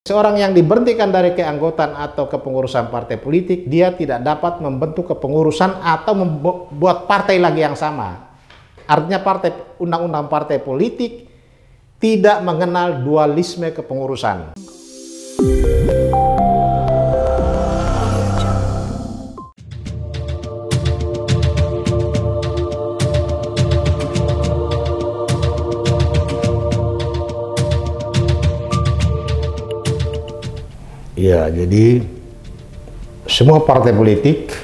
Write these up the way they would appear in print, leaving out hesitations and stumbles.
Seorang yang diberhentikan dari keanggotaan atau kepengurusan partai politik, dia tidak dapat membentuk kepengurusan atau membuat partai lagi yang sama. Artinya undang-undang partai politik tidak mengenal dualisme kepengurusan. Ya, jadi semua partai politik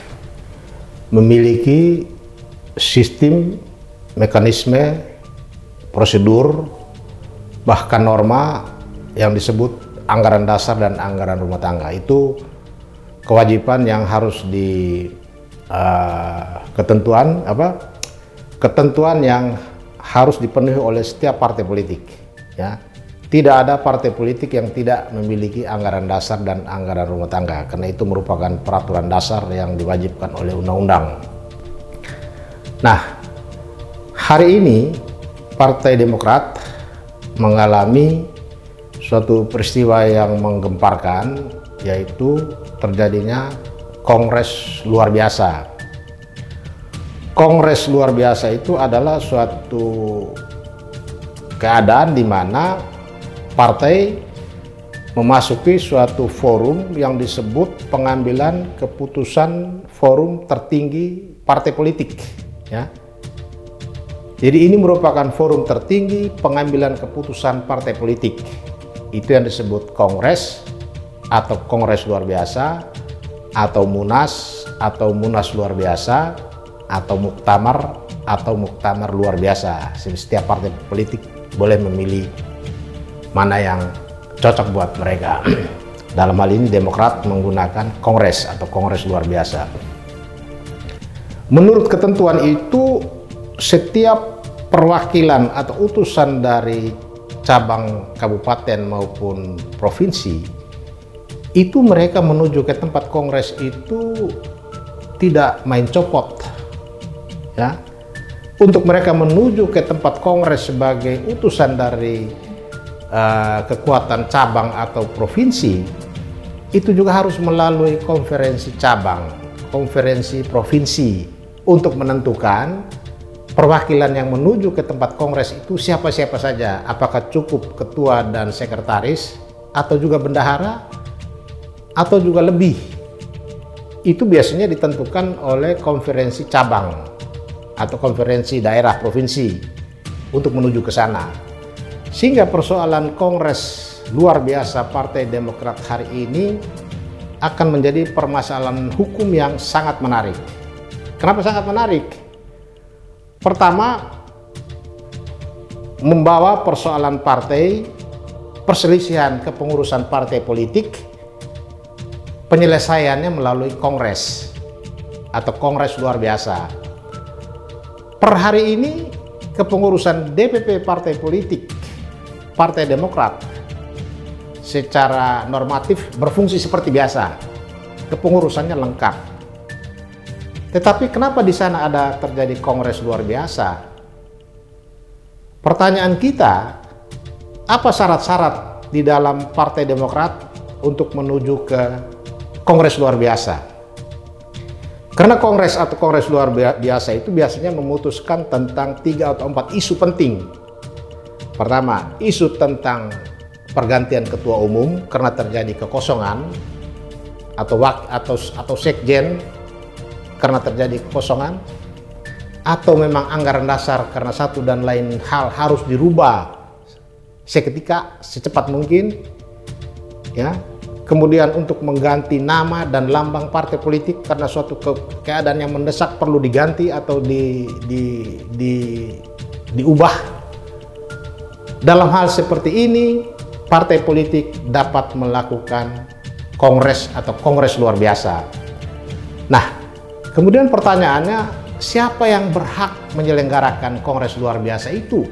memiliki sistem, mekanisme, prosedur, bahkan norma yang disebut anggaran dasar dan anggaran rumah tangga. Itu kewajiban yang harus ketentuan yang harus dipenuhi oleh setiap partai politik, ya. Tidak ada partai politik yang tidak memiliki anggaran dasar dan anggaran rumah tangga, karena itu merupakan peraturan dasar yang diwajibkan oleh undang-undang. Nah, hari ini Partai Demokrat mengalami suatu peristiwa yang menggemparkan, yaitu terjadinya Kongres luar biasa. Kongres luar biasa itu adalah suatu keadaan di mana partai memasuki suatu forum yang disebut pengambilan keputusan forum tertinggi partai politik, ya. Jadi ini merupakan forum tertinggi pengambilan keputusan partai politik. Itu yang disebut kongres atau kongres luar biasa atau munas luar biasa atau muktamar luar biasa. Setiap partai politik boleh memilih mana yang cocok buat mereka. Dalam hal ini Demokrat menggunakan kongres atau kongres luar biasa. Menurut ketentuan itu, setiap perwakilan atau utusan dari cabang kabupaten maupun provinsi itu mereka menuju ke tempat kongres itu tidak main copot, ya. Untuk mereka menuju ke tempat kongres sebagai utusan dari kekuatan cabang atau provinsi, itu juga harus melalui konferensi cabang, konferensi provinsi, untuk menentukan perwakilan yang menuju ke tempat kongres itu siapa-siapa saja, apakah cukup ketua dan sekretaris atau juga bendahara atau juga lebih. Itu biasanya ditentukan oleh konferensi cabang atau konferensi daerah provinsi untuk menuju ke sana. Sehingga persoalan kongres luar biasa Partai Demokrat hari ini akan menjadi permasalahan hukum yang sangat menarik. Kenapa sangat menarik? Pertama, membawa persoalan partai, perselisihan kepengurusan partai politik, penyelesaiannya melalui kongres atau kongres luar biasa. Per hari ini kepengurusan DPP partai politik Partai Demokrat secara normatif berfungsi seperti biasa, kepengurusannya lengkap. Tetapi kenapa di sana ada terjadi kongres luar biasa? Pertanyaan kita, apa syarat-syarat di dalam Partai Demokrat untuk menuju ke kongres luar biasa? Karena kongres atau kongres luar biasa itu biasanya memutuskan tentang 3 atau 4 isu penting. Pertama, isu tentang pergantian ketua umum karena terjadi kekosongan atau sekjen karena terjadi kekosongan, atau memang anggaran dasar karena satu dan lain hal harus dirubah seketika, secepat mungkin, ya. Kemudian untuk mengganti nama dan lambang partai politik karena suatu keadaan yang mendesak perlu diganti atau diubah. Dalam hal seperti ini, partai politik dapat melakukan kongres atau kongres luar biasa. Nah, kemudian pertanyaannya, siapa yang berhak menyelenggarakan kongres luar biasa itu?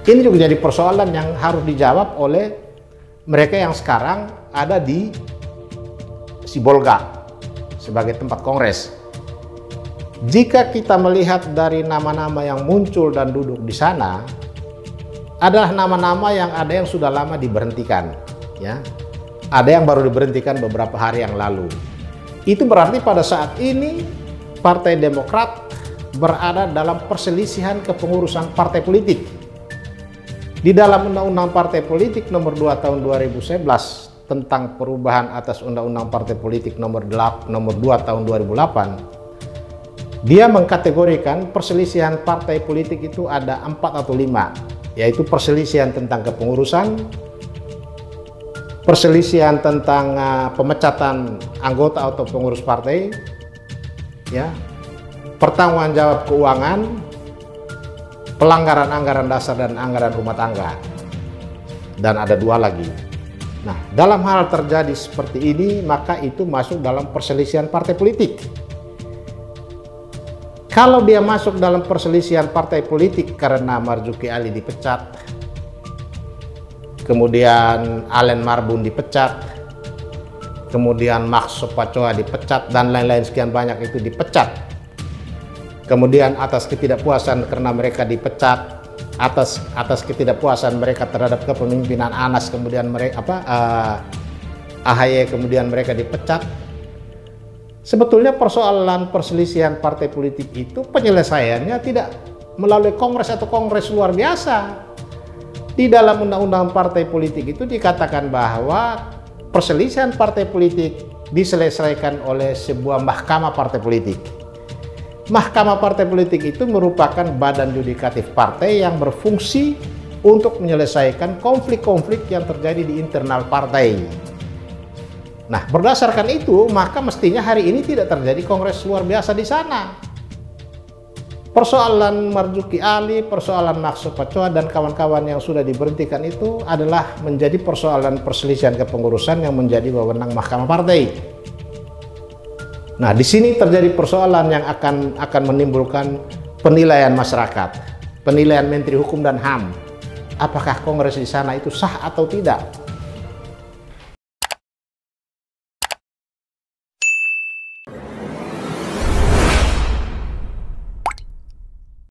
Ini juga jadi persoalan yang harus dijawab oleh mereka yang sekarang ada di Sibolga sebagai tempat kongres. Jika kita melihat dari nama-nama yang muncul dan duduk di sana, adalah nama-nama yang ada yang sudah lama diberhentikan, ya. Ada yang baru diberhentikan beberapa hari yang lalu. Itu berarti pada saat ini Partai Demokrat berada dalam perselisihan kepengurusan partai politik. Di dalam Undang-Undang Partai Politik nomor 2 tahun 2011 tentang perubahan atas Undang-Undang Partai Politik nomor 2 tahun 2008, dia mengkategorikan perselisihan partai politik itu ada 4 atau 5, yaitu perselisihan tentang kepengurusan, perselisihan tentang pemecatan anggota atau pengurus partai, ya, pertanggungan jawab keuangan, pelanggaran anggaran dasar dan anggaran rumah tangga, dan ada 2 lagi. Nah, dalam hal terjadi seperti ini, maka itu masuk dalam perselisihan partai politik. Kalau dia masuk dalam perselisihan partai politik karena Marzuki Ali dipecat, kemudian Alen Marbun dipecat, kemudian Max Sopacua dipecat, dan lain-lain sekian banyak itu dipecat. Kemudian atas ketidakpuasan karena mereka dipecat, atas ketidakpuasan mereka terhadap kepemimpinan Anas, kemudian mereka AHY, kemudian mereka dipecat. Sebetulnya persoalan perselisihan partai politik itu penyelesaiannya tidak melalui kongres atau kongres luar biasa. Di dalam Undang-Undang Partai Politik itu dikatakan bahwa perselisihan partai politik diselesaikan oleh sebuah mahkamah partai politik. Mahkamah Partai Politik itu merupakan badan yudikatif partai yang berfungsi untuk menyelesaikan konflik-konflik yang terjadi di internal partai. Nah, berdasarkan itu, maka mestinya hari ini tidak terjadi kongres luar biasa di sana. Persoalan Marzuki Ali, persoalan Max Sopacua dan kawan-kawan yang sudah diberhentikan itu adalah menjadi persoalan perselisihan kepengurusan yang menjadi wewenang mahkamah partai. Nah, di sini terjadi persoalan yang akan menimbulkan penilaian masyarakat, penilaian Menteri Hukum dan HAM. Apakah kongres di sana itu sah atau tidak?